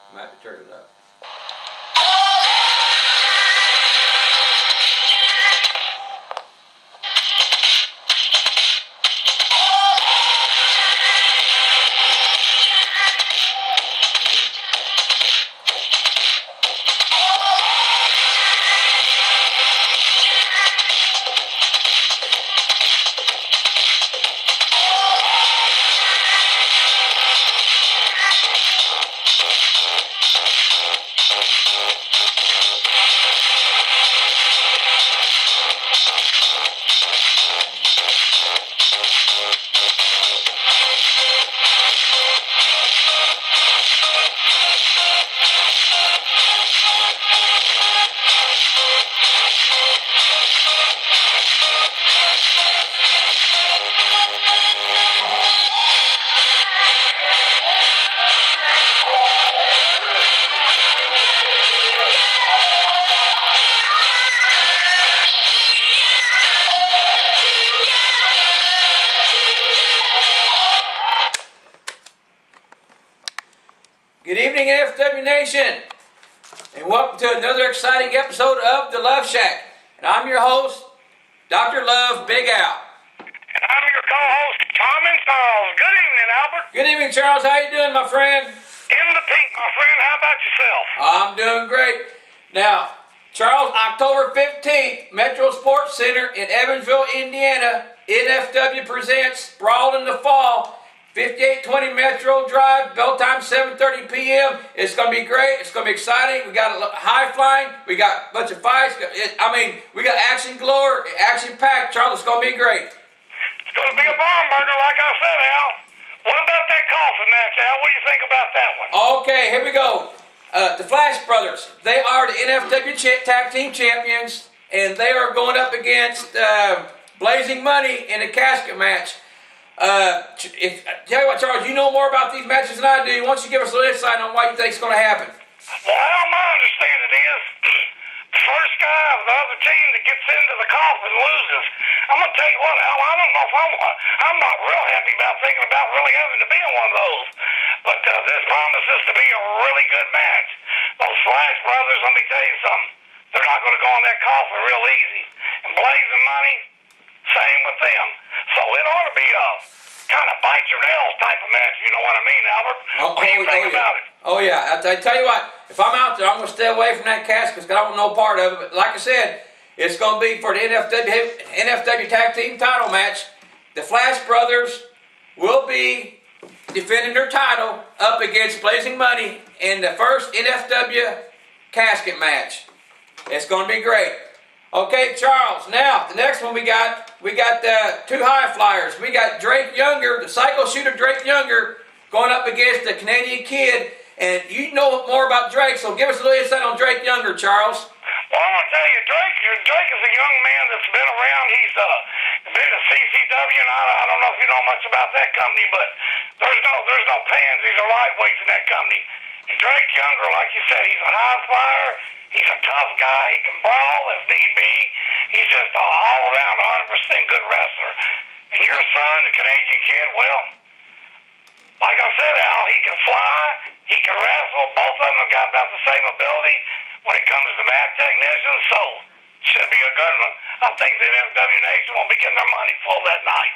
I might have to turn it up. Good evening, NFW Nation, and welcome to another exciting episode of the Luv Shack. And I'm your host, Dr. Love Big Al. And I'm your co-host, Tom and Charles. Good evening, Albert. Good evening, Charles. How you doing, my friend? In the pink, my friend. How about yourself? I'm doing great. Now, Charles, October 15th, Metro Sports Center in Evansville, Indiana, NFW presents Brawl in the Fall. 5820 Metro Drive, bell time 7:30 p.m. It's going to be great. It's going to be exciting. We got a high flying. We got a bunch of fights. We got action galore, action packed. Charles, it's going to be great. It's going to be a bomb burner, like I said, Al. What about that coffin match, Al? What do you think about that one? Okay, here we go. The Flash Brothers, they are the NFW Tag Team Champions, and they are going up against Blazing Money in a casket match. Tell you what, Charles, you know more about these matches than I do. Why don't you give us a little insight on what you think is going to happen? Well, my understanding is the first guy of the other team that gets into the coffin loses. I'm going to tell you what, Al, I don't know if I'm not real happy about thinking about really having to be in one of those. But this promises to be a really good match. Those Flash Brothers, let me tell you something. They're not going to go in that coffin real easy. And Blazing Money, same with them. So it ought to be a kind of bite your nails type of match, you know what I mean, Albert? What do you think about it? Oh, yeah. I tell you what, if I'm out there, I'm going to stay away from that casket because I don't know part of it. But like I said, it's going to be for the NFW Tag Team title match. The Flash Brothers will be defending their title up against Blazing Money in the first NFW casket match. It's going to be great. Okay, Charles, now, the next one we got two high flyers. We got Drake Younger, the psycho shooter Drake Younger, going up against the Canadian Kid. And you know more about Drake, so give us a little insight on Drake Younger, Charles. Well, I'm going to tell you, Drake is a young man that's been around. He's been a CCW, and I don't know if you know much about that company, but there's no pansies or lightweights in that company. And Drake Younger, like you said, he's a high flyer. He's a tough guy. He can brawl if need be. He's just an all-around 100% good wrestler. And your son, the Canadian Kid, well, like I said, Al, he can fly. He can wrestle. Both of them have got about the same ability when it comes to mat technicians. So, should be a good one. I think the NFW Nation will be getting their money full that night.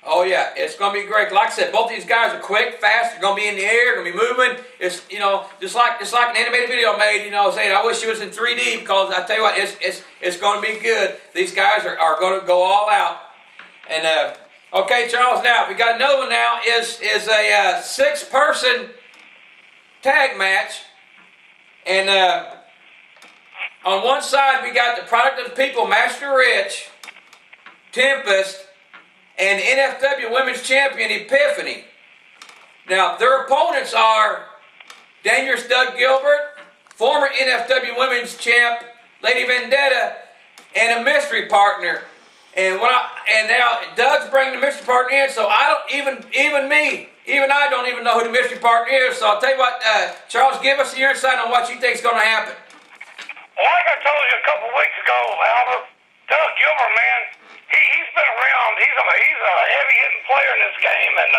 Oh yeah, it's going to be great. Like I said, both these guys are quick, fast. They're going to be in the air, going to be moving. It's just like an animated video made. Saying I wish it was in 3D because I tell you what, it's going to be good. These guys are going to go all out. And okay, Charles. Now we got another one. Now is a 6-person tag match, and on one side we got the Product of the People, Master Rich, Tempest, and NFW Women's Champion Epiphany. Now, their opponents are Dangerous Doug Gilbert, former NFW Women's Champ Lady Vendetta, and a mystery partner. And now Doug's bringing the mystery partner in, so I don't I don't even know who the mystery partner is. So I'll tell you what, Charles, give us your insight on what you think is going to happen. Well, like I told you a couple weeks ago, Albert, Doug Gilbert, man, he's been around. He's a heavy-hitting player in this game, and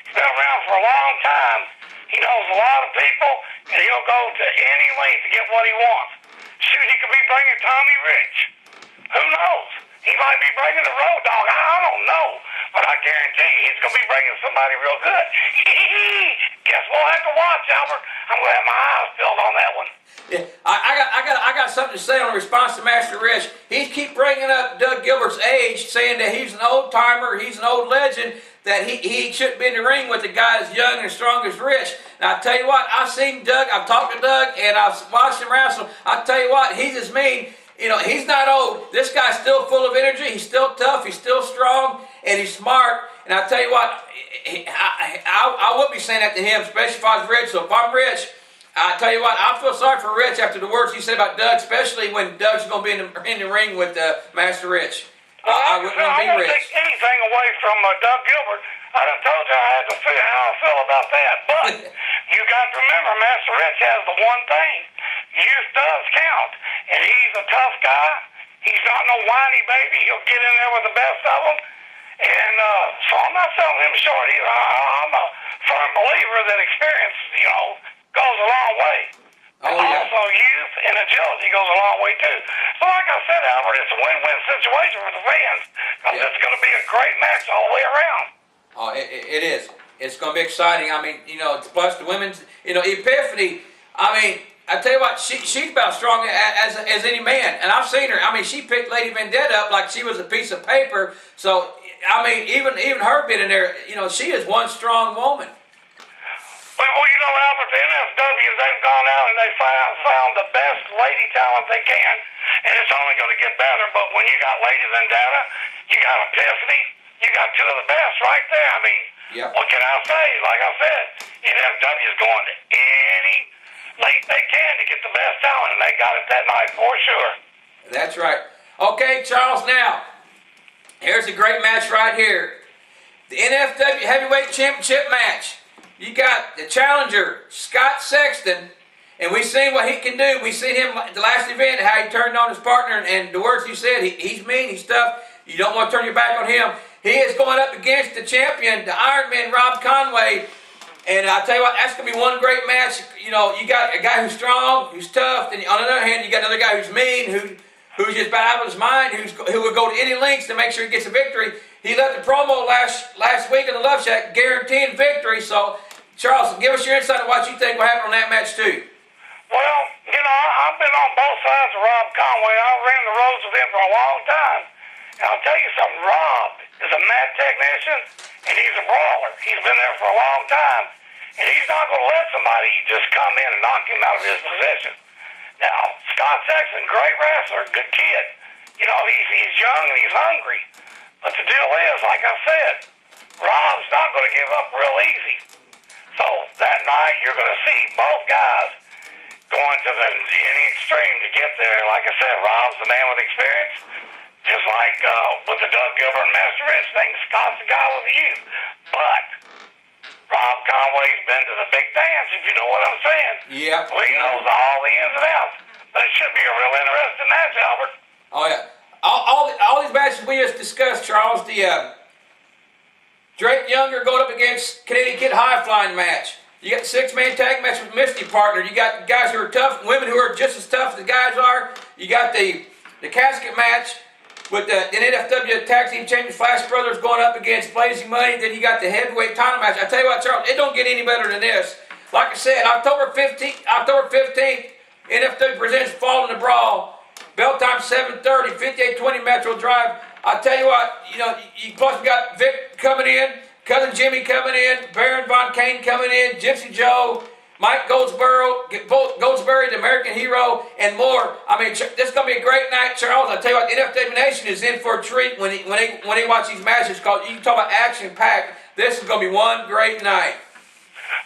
he's been around for a long time. He knows a a lot of people, and he'll go to any length to get what he wants. Shoot, he could be bringing Tommy Rich. Who knows? He might be bringing the Road Dogg. I don't know. But I guarantee you he's going to be bringing somebody real good. Guess we'll have to watch, Albert. I'm going to have my eyes filled on that one. Yeah, I got something to say on response to Master Rich. He keep bringing up Doug Gilbert's age, saying that he's an old timer, he's an old legend, that he shouldn't be in the ring with the guy as young and strong as Rich. Now I tell you what, I've seen Doug, I've talked to Doug, and I've watched him wrestle. I tell you what, he's as mean. You know, he's not old. This guy's still full of energy. He's still tough. He's still strong, and he's smart. And I tell you what, I would be saying that to him, especially if I was Rich. So if I'm Rich, I tell you what, I feel sorry for Rich after the words he said about Doug, especially when Doug's going to be in the ring with Master Rich. I wouldn't want to be Rich. I don't take anything away from Doug Gilbert. I done told you I had to figure how I feel about that. But you got to remember, Master Rich has the one thing. Youth does count. And he's a tough guy. He's not no whiny baby. He'll get in there with the best of them. And so I'm not selling him short either. I'm a firm believer that experience, goes a long way. Oh, yeah. Also, youth and agility goes a long way, too. So like I said, Albert, it's a win-win situation for the fans. Because it's going to be a great match all the way around. Oh, it is. It's going to be exciting. I mean, plus the women's, Epiphany, I mean, I tell you what, she's about strong as any man. And I've seen her. I mean, she picked Lady Vendetta up like she was a piece of paper. So, I mean, even her being in there, she is one strong woman. Well, Albert, the NFWs, they've gone out and they found the best lady talent they can. And it's only going to get better. But when you got Lady Vendetta, you got Epiphany, you got two of the best right there. I mean, yep. What can I say? Like I said, NFW's going to any late they can to get the best talent, and they got it that night for sure. That's right. Okay, Charles, now, here's a great match right here. The NFW Heavyweight Championship match. You got the challenger, Scott Sexton, and we've seen what he can do. We've seen him at the last event, how he turned on his partner, and the words he said, he's mean, he's tough. You don't want to turn your back on him. He is going up against the champion, the Iron Man, Rob Conway. And I tell you what, that's going to be one great match. You got a guy who's strong, who's tough, and on the other hand, you got another guy who's mean, who's just bad out of his mind, who would go to any lengths to make sure he gets a victory. He left the promo last week in the Luv Shack guaranteeing victory. So, Charles, give us your insight on what you think will happen on that match too. Well, I've been on both sides of Rob Conway. I ran the roads with him for a long time. And I'll tell you something, Rob is a mad technician, and he's a brawler. He's been there for a long time. And he's not going to let somebody just come in and knock him out of his position. Now, Scott Sexton, great wrestler, good kid. He's young and he's hungry. But the deal is, like I said, Rob's not going to give up real easy. So that night, you're going to see both guys going to any extreme to get there. Like I said, Rob's the man with experience. Just like with the Doug Gilbert and Master Rich thing, Scott's the guy with the youth. But Rob Conway's been to the big dance, if you know what I'm saying. Yeah. He knows all the ins and outs. But it should be a real interesting match, Albert. Oh, yeah. All these matches we just discussed, Charles, the Drake Younger going up against Canadian Kid High Flying match. You got the six-man tag match with Misty Partner. You got guys who are tough, women who are just as tough as the guys are. You got the casket match with the NFW Tag Team Champion Flash Brothers going up against Blazing Money. Then you got the heavyweight title match. I tell you what, Charles, it don't get any better than this. Like I said, October 15th, NFW presents Fall in the Brawl. Bell time 7:30, 5820 Metro Drive. I tell you what, plus we got Vic coming in, Cousin Jimmy coming in, Baron Von Kane coming in, Gypsy Joe, Mike Goldsboro, Goldsberry, the American Hero, and more. I mean, this is going to be a great night, Charles. I tell you what, NFW Nation is in for a treat when they watch these matches. Called, you can talk about action-packed. This is going to be one great night.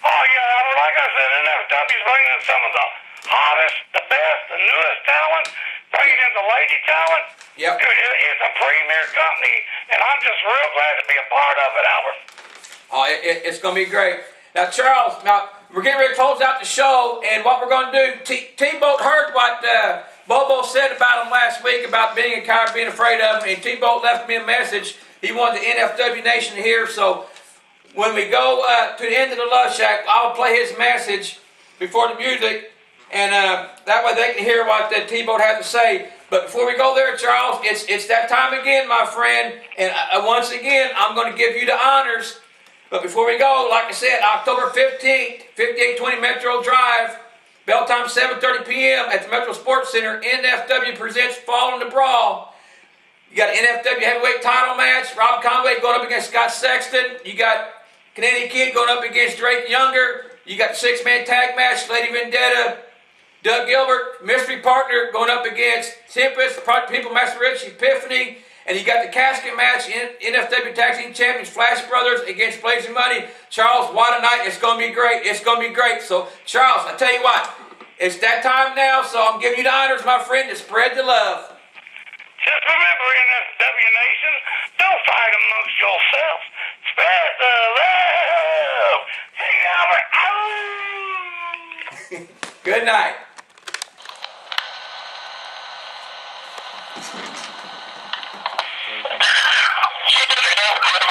Oh, yeah, like I said, NFW's bringing in some of the hottest, the best, the newest talent, bringing in the lady talent. Yep. Dude, it's a premier company, and I'm just real glad to be a part of it, Albert. Oh, it's going to be great. Now, Charles, we're getting ready to close out the show, and what we're going to do, T-Boat heard what Bobo said about him last week about being a coward, being afraid of him, and T-Boat left me a message. He wanted the NFW Nation to hear, so when we go to the end of the Luv Shack, I'll play his message before the music, and that way they can hear what the T-Boat has to say. But before we go there, Charles, it's that time again, my friend, and once again, I'm going to give you the honors. But before we go, like I said, October 15th, 5820 Metro Drive, bell time 7:30 p.m. at the Metro Sports Center. NFW presents Following the Brawl. You got an NFW heavyweight title match. Rob Conway going up against Scott Sexton. You got Canadian Kid going up against Drake Younger. You got the 6-man tag match, Lady Vendetta, Doug Gilbert, mystery partner going up against Tempest, People Master Rich, Epiphany. And you got the casket match, NFW Tag Team Champions, Flash Brothers against Blazing Money. Charles, what a night. It's going to be great. It's going to be great. So, Charles, I tell you what, it's that time now, so I'm giving you the honors, my friend, to spread the love. Just remember, NFW Nation, don't fight amongst yourselves. Spread the love. Hey, Albert. Good night.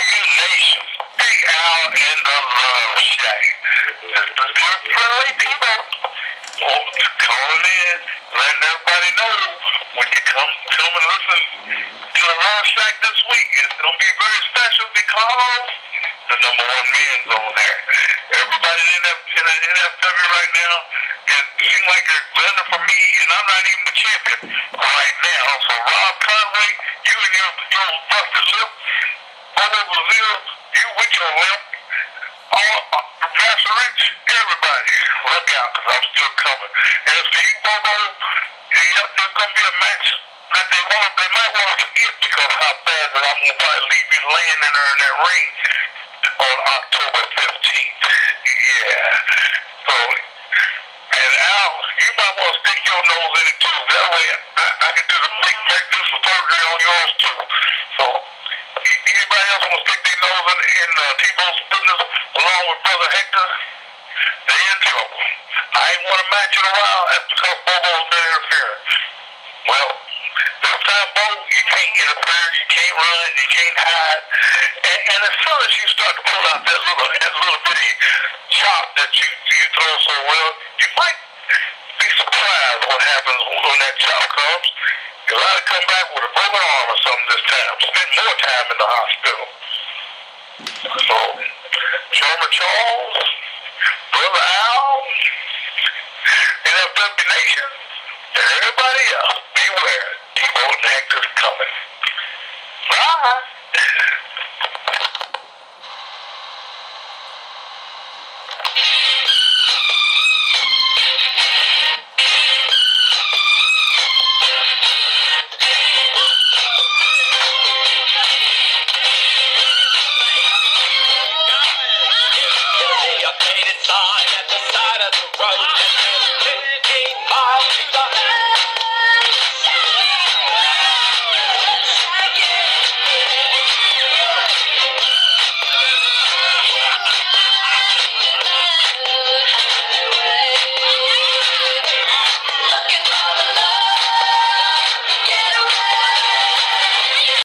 Nation, Big Al in the Luv Shack. The friendly people calling in, letting everybody know when you come and listen to the Luv Shack this week. It's going to be very special because the number one men's on there. Everybody in NFW right now, it seems like they're glad for me, and I'm not even the champion right now. So Rob Conway, you and your Buster Lip, Brazil, you with your limp, Pastor Rich, everybody, look out, because I'm still coming. And if you Bobo, there's going to be a match that they might want to forget because of how bad that I'm going to probably leave you laying in there in that ring on October 15th. Yeah. So, and Al, you might want to stick your nose in it too. That way I can do some surgery on yours too. So, anybody else want to stick their nose in T-Boat's business along with Brother Hector, they in trouble. I ain't won a match in a while. That's because Bobo's been interfering. Well, this time, Bo, you can't interfere, you can't run, you can't hide. And as soon as you start to pull out that little bitty chop that you throw so well, you might be surprised what happens when that chop comes. You'll have to come back with a broken arm or something this time. Spend more time in the hospital. So, Chairman Charles, Brother Al, NFW Nation, and everybody else, beware. T-Boat and Hector's coming. Bye.